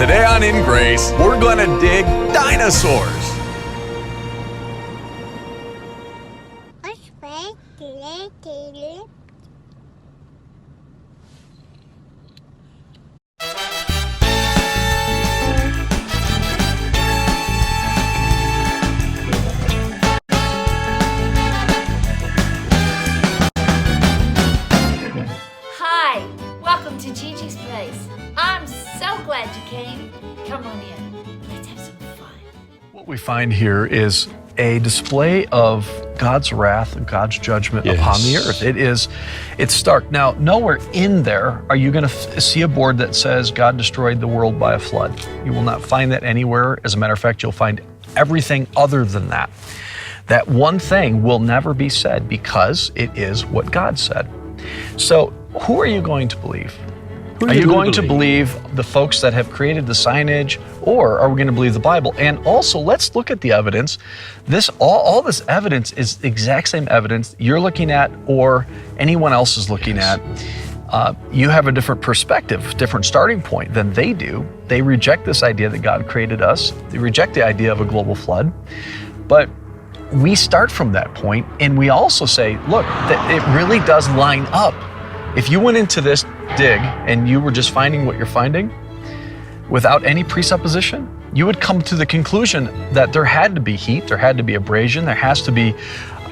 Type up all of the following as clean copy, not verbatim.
Today on In Grace, we're going to dig dinosaurs. Hi, welcome to Gigi's Place. I'm so glad you came. Come on in. Let's have some fun. What we find here is a display of God's wrath and God's judgment upon the earth. It's stark. Now, nowhere in there are you going to see a board that says God destroyed the world by a flood. You will not find that anywhere. As a matter of fact, you'll find everything other than that. That one thing will never be said because it is what God said. So, who are you going to believe? Are you going to believe the folks that have created the signage, or are we going to believe the Bible? And also, let's look at the evidence. All this evidence is the exact same evidence you're looking at or anyone else is looking at. You have a different perspective, different starting point than they do. They reject this idea that God created us. They reject the idea of a global flood. But we start from that point, and we also say, look, that it really does line up. If you went into this dig and you were just finding what you're finding without any presupposition, you would come to the conclusion that there had to be heat, there had to be abrasion, there has to be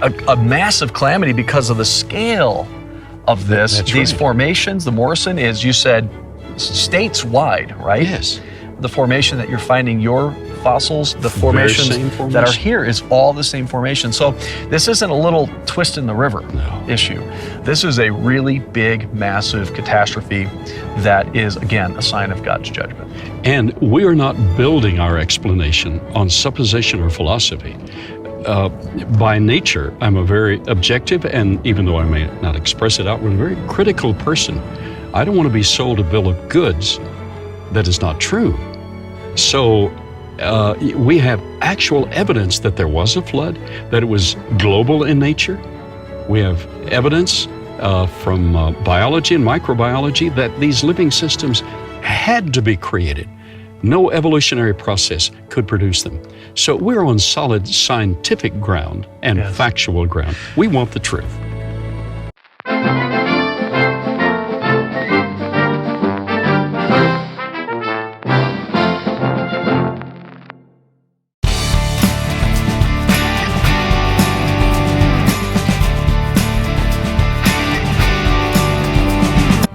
a massive calamity because of the scale of this. These formations, the Morrison is, you said, states wide, right? Yes. The formation that you're finding, your fossils, the formations that are here is all the same formation. So this isn't a little twist in the river issue. This is a really big, massive catastrophe that is, again, a sign of God's judgment. And we are not building our explanation on supposition or philosophy. By nature, I'm a very objective, and even though I may not express it outwardly, a very critical person. I don't want to be sold a bill of goods that is not true. So we have actual evidence that there was a flood, that it was global in nature. We have evidence from biology and microbiology that these living systems had to be created. No evolutionary process could produce them. So we're on solid scientific ground and factual ground. We want the truth.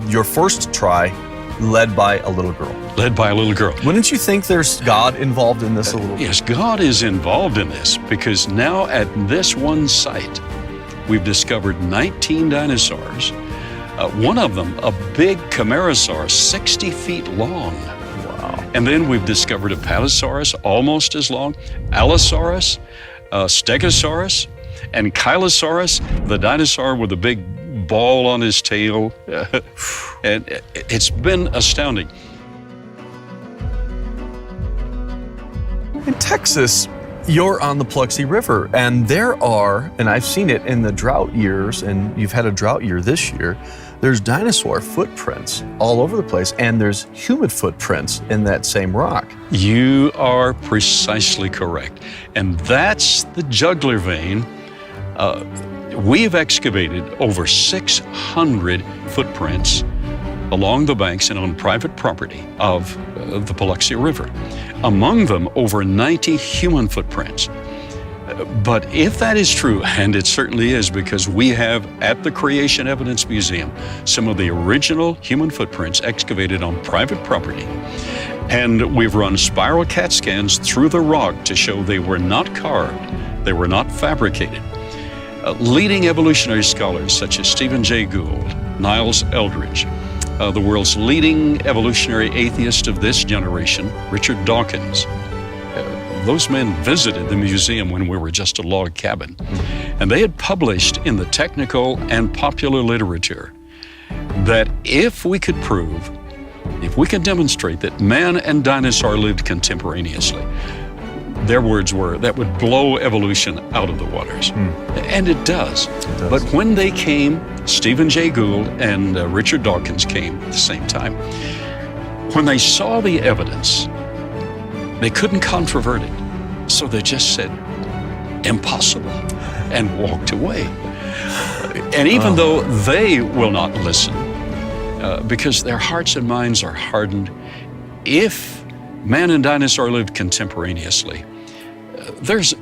Your first try led by a little girl. Led by a little girl. Wouldn't you think there's God involved in this a little bit? Yes, God is involved in this because now at this one site, we've discovered 19 dinosaurs. One of them, a big Camarasaur, 60 feet long. Wow. And then we've discovered a Patasaurus, almost as long, Allosaurus, Stegosaurus, and Kylosaurus, the dinosaur with a big ball on his tail. And it's been astounding. In Texas, you're on the Paluxy River, and there are, and I've seen it in the drought years, and you've had a drought year this year, there's dinosaur footprints all over the place, and there's human footprints in that same rock. You are precisely correct. And that's the jugular vein. We've excavated over 600 footprints along the banks and on private property of the Paluxy River. Among them, over 90 human footprints. But if that is true, and it certainly is, because we have at the Creation Evidence Museum some of the original human footprints excavated on private property, and we've run spiral CAT scans through the rock to show they were not carved, they were not fabricated. Leading evolutionary scholars such as Stephen Jay Gould, Niles Eldredge, the world's leading evolutionary atheist of this generation, Richard Dawkins. Those men visited the museum when we were just a log cabin, and they had published in the technical and popular literature that if we could prove, if we could demonstrate that man and dinosaur lived contemporaneously, their words were, that would blow evolution out of the waters. And it does. But when they came, Stephen Jay Gould and Richard Dawkins came at the same time, When they saw the evidence, they couldn't controvert it. So they just said, impossible, and walked away. And even though they will not listen, because their hearts and minds are hardened, if man and dinosaur lived contemporaneously,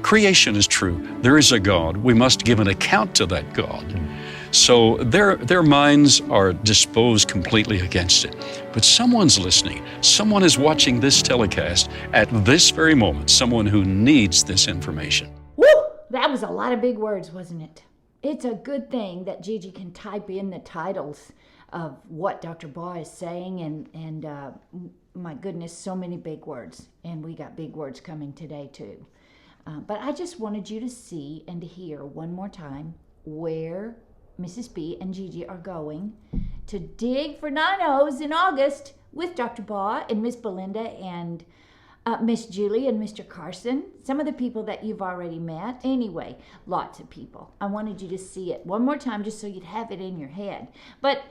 creation is true. There is a God. We must give an account to that God. So their minds are disposed completely against it. But someone's listening. Someone is watching this telecast at this very moment, someone who needs this information. Woo! That was a lot of big words, wasn't it? It's a good thing that Gigi can type in the titles of what Dr. Baugh is saying, and my goodness, so many big words. And we got big words coming today too. But I just wanted you to see and to hear one more time where Mrs. B and Gigi are going to dig for dinos in August with Dr. Baugh and Miss Belinda and Miss Julie and Mr. Carson, some of the people that you've already met. Anyway, lots of people. I wanted you to see it one more time just so you'd have it in your head. But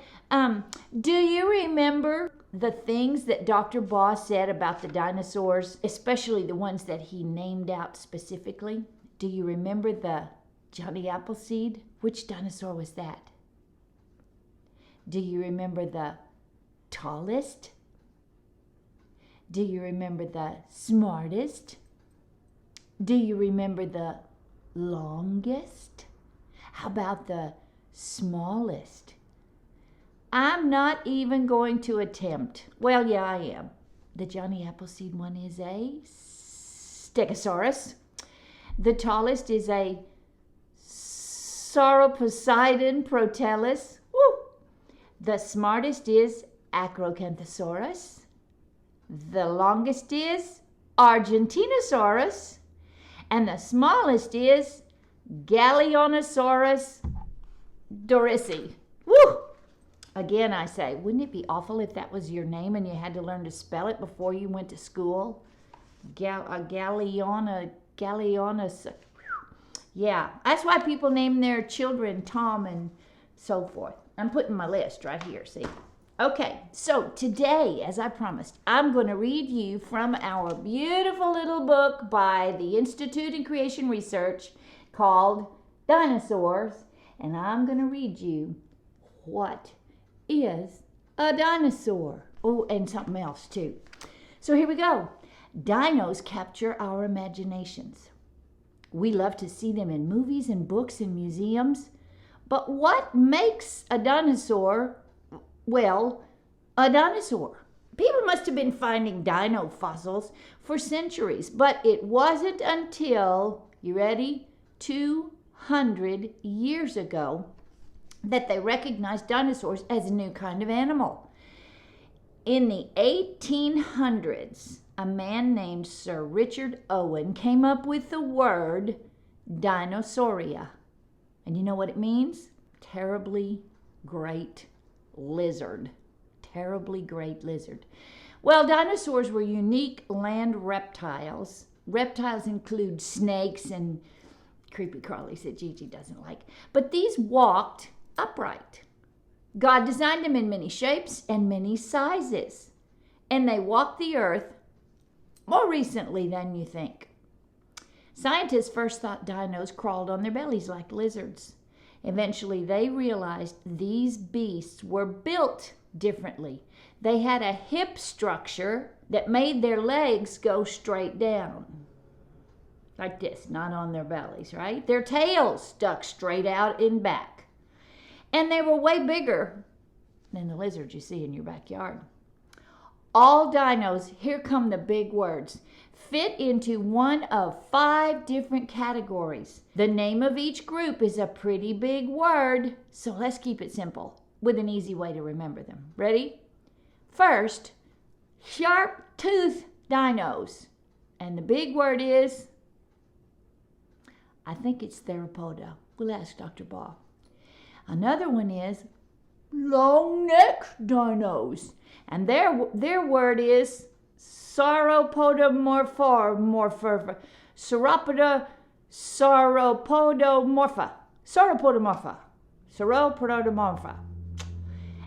do you remember the things that Dr. Baugh said about the dinosaurs, especially the ones that he named out specifically? Do you remember the Johnny Appleseed? Which dinosaur was that? Do you remember the tallest? Do you remember the smartest? Do you remember the longest? How about the smallest? I'm not even going to attempt. Well, yeah, I am. The Johnny Appleseed one is a Stegosaurus. The tallest is a Sauroposeidon protellus. Woo! The smartest is Acrocanthosaurus. The longest is Argentinosaurus. And the smallest is Gallionosaurus dorisi. Woo! Again, I say, wouldn't it be awful if that was your name and you had to learn to spell it before you went to school? Gallionosaurus. Yeah, that's why people name their children Tom and so forth. I'm putting my list right here, see? Okay, so today, as I promised, I'm going to read you from our beautiful little book by the Institute in Creation Research called Dinosaurs, and I'm going to read you what is a dinosaur. Oh, and something else too. So here we go. Dinos capture our imaginations. We love to see them in movies and books and museums. But what makes a dinosaur, well, a dinosaur? People must have been finding dino fossils for centuries, but it wasn't until, you ready, 200 years ago that they recognized dinosaurs as a new kind of animal. In the 1800s, a man named Sir Richard Owen came up with the word Dinosauria. And you know what it means? Terribly great lizard. Terribly great lizard. Well, dinosaurs were unique land reptiles. Reptiles include snakes and creepy crawlies that Gigi doesn't like. But these walked upright. God designed them in many shapes and many sizes. And they walked the earth more recently than you think. Scientists first thought dinos crawled on their bellies like lizards. Eventually, they realized these beasts were built differently. They had a hip structure that made their legs go straight down. Like this, not on their bellies, right? Their tails stuck straight out in back. And they were way bigger than the lizards you see in your backyard. All dinos, here come the big words, fit into one of 5 different categories. The name of each group is a pretty big word, so let's keep it simple with an easy way to remember them. Ready? First, sharp-toothed dinos. And the big word is, I think it's theropoda. We'll ask Dr. Baugh. Another one is long-necked dinos. And their word is sauropodomorpha. Sauropodomorpha.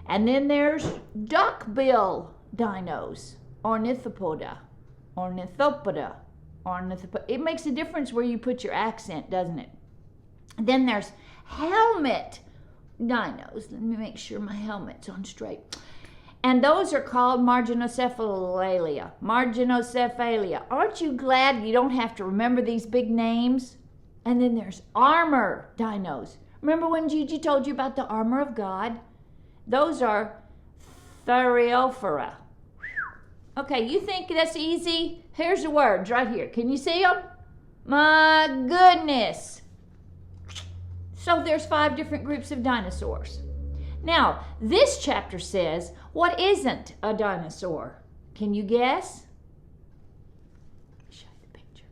And then there's duckbill dinos. Ornithopoda, ornithopoda, ornithopoda. It makes a difference where you put your accent, doesn't it? Then there's helmet dinos. Let me make sure my helmet's on straight. And those are called marginocephalia. Marginocephalia. Aren't you glad you don't have to remember these big names? And then there's armor dinos. Remember when Gigi told you about the armor of God? Those are Thyreophora. Okay, you think that's easy? Here's the words right here. Can you see them? My goodness. So there's 5 different groups of dinosaurs. Now, this chapter says, what isn't a dinosaur? Can you guess? Show you the picture.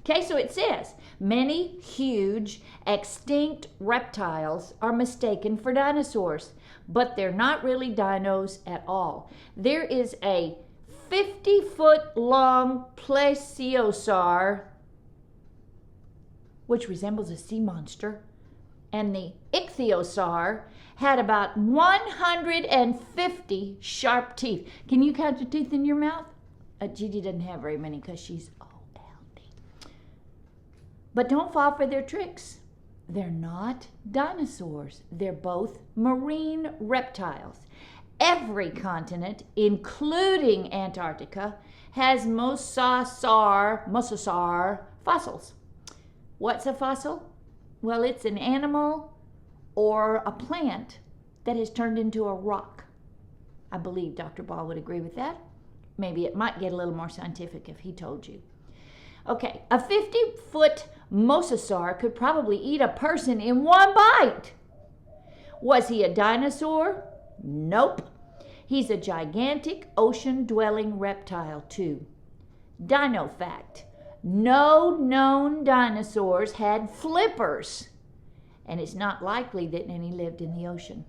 Okay, so it says, many huge, extinct reptiles are mistaken for dinosaurs, but they're not really dinos at all. There is a 50-foot-long plesiosaur, which resembles a sea monster, and the ichthyosaur had about 150 sharp teeth. Can you count your teeth in your mouth? Gigi doesn't have very many because she's healthy. But don't fall for their tricks. They're not dinosaurs. They're both marine reptiles. Every continent, including Antarctica, has mosasaur fossils. What's a fossil? Well, it's an animal or a plant that has turned into a rock. I believe Dr. Ball would agree with that. Maybe it might get a little more scientific if he told you. Okay, a 50-foot mosasaur could probably eat a person in one bite. Was he a dinosaur? Nope. He's a gigantic ocean-dwelling reptile too. Dino fact. No known dinosaurs had flippers, and it's not likely that any lived in the ocean.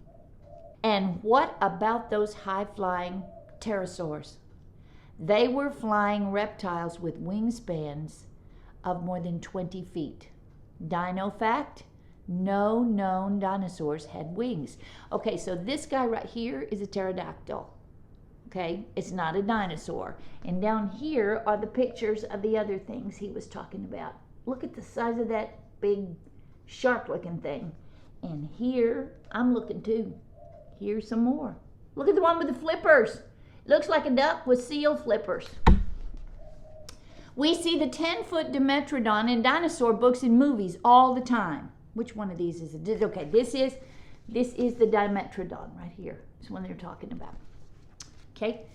And what about those high-flying pterosaurs? They were flying reptiles with wingspans of more than 20 feet. Dino fact, no known dinosaurs had wings. Okay, so this guy right here is a pterodactyl. Okay, it's not a dinosaur. And down here are the pictures of the other things he was talking about. Look at the size of that big shark-looking thing. And here, I'm looking too. Here's some more. Look at the one with the flippers. Looks like a duck with seal flippers. We see the 10-foot Dimetrodon in dinosaur books and movies all the time. Which one of these is it? Okay, this is the Dimetrodon right here. It's one they're talking about. Okay,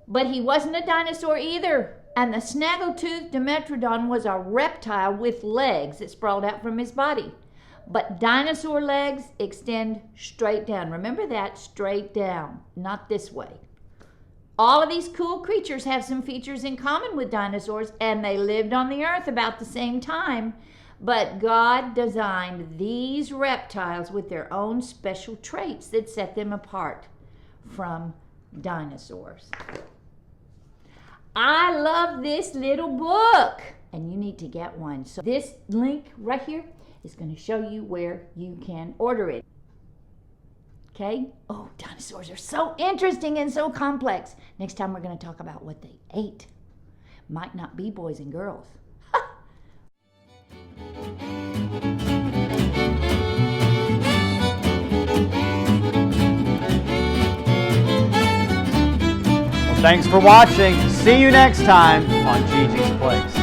but he wasn't a dinosaur either. And the snaggle-toothed Dimetrodon was a reptile with legs that sprawled out from his body. But dinosaur legs extend straight down. Remember that, straight down, not this way. All of these cool creatures have some features in common with dinosaurs, and they lived on the earth about the same time. But God designed these reptiles with their own special traits that set them apart from dinosaurs. I love this little book, and you need to get one. So this link right here is going to show you where you can order it. Okay? Oh, dinosaurs are so interesting and so complex. Next time we're going to talk about what they ate. Might not be boys and girls. Thanks for watching. See you next time on Gigi's Place.